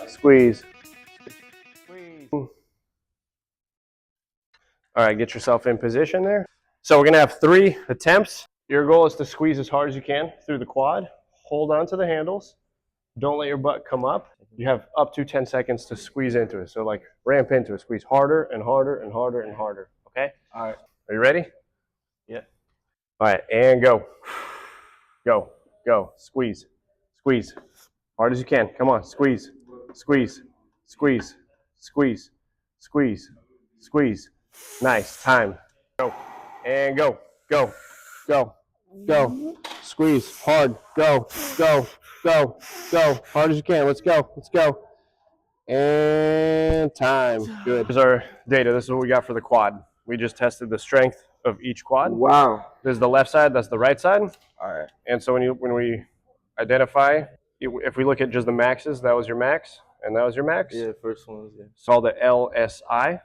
squeeze. Squeeze. All right, get yourself in position there. So we're gonna have 3 attempts. Your goal is to squeeze as hard as you can through the quad. Hold on to the handles. Don't let your butt come up. You have up to 10 seconds to squeeze into it. So like ramp into it. Squeeze harder and harder and harder and harder. Okay? All right. Are you ready? Yeah. All right, and go. Go. Go. Squeeze. Squeeze. Hard as you can. Come on. Squeeze. Squeeze. Squeeze. Squeeze. Squeeze. Squeeze. Nice. Time. Go. And go. Go. Go. Go. Squeeze. Hard. Go. Go. Go. Go. Hard as you can. Let's go. Let's go. And time. Good. Here's our data. This is what we got for the quad. We just tested the strength of each quad. Wow. This is the left side. That's the right side. All right. And so when we identify, if we look at just the maxes, that was your max, and that was your max. Yeah, first one was It's called the LSI,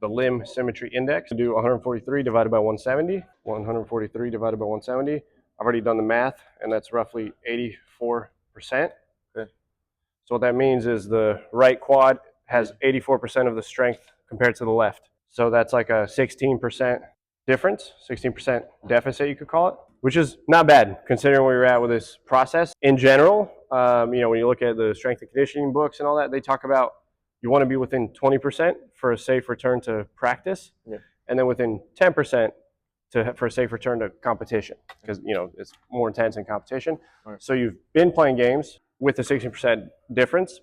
the Limb Symmetry Index. To do 143 divided by 170. 143 divided by 170. I've already done the math, and that's roughly 84%. Okay. So what that means is the right quad has 84% of the strength compared to the left. So that's like a 16% difference, 16% deficit, you could call it, which is not bad considering where you're at with this process. In general, when you look at the strength and conditioning books and all that, they talk about you want to be within 20% for a safe return to practice, and then within 10% for a safe return to competition, because it's more intense in competition. Right. So you've been playing games with a 16% difference.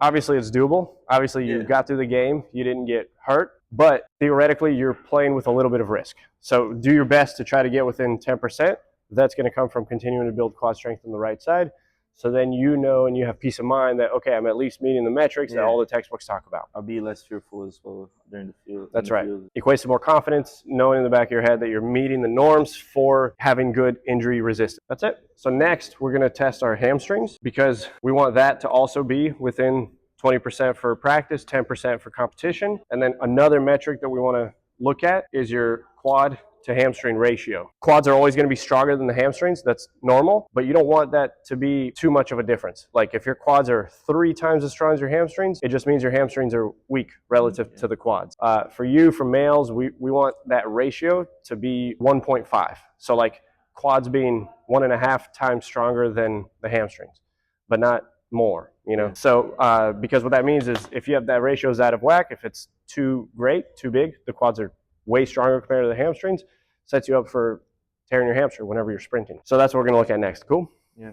Obviously it's doable. Obviously you got through the game, you didn't get hurt, but theoretically you're playing with a little bit of risk. So do your best to try to get within 10%. That's going to come from continuing to build quad strength on the right side. So then and you have peace of mind that, okay, I'm at least meeting the metrics that all the textbooks talk about. I'll be less fearful as well during the field. That's right. Equates to more confidence, knowing in the back of your head that you're meeting the norms for having good injury resistance. That's it. So next, we're going to test our hamstrings, because we want that to also be within 20% for practice, 10% for competition. And then another metric that we want to look at is your quad to hamstring ratio. Quads are always going to be stronger than the hamstrings. That's normal, but you don't want that to be too much of a difference. Like if your quads are 3 times as strong as your hamstrings, it just means your hamstrings are weak relative to the quads. For males, we want that ratio to be 1.5. So like quads being 1.5 times stronger than the hamstrings, but not more, So because what that means is if you have that ratio is out of whack, if it's too big, the quads are way stronger compared to the hamstrings, sets you up for tearing your hamstring whenever you're sprinting. So that's what we're going to look at next. Cool? Yeah.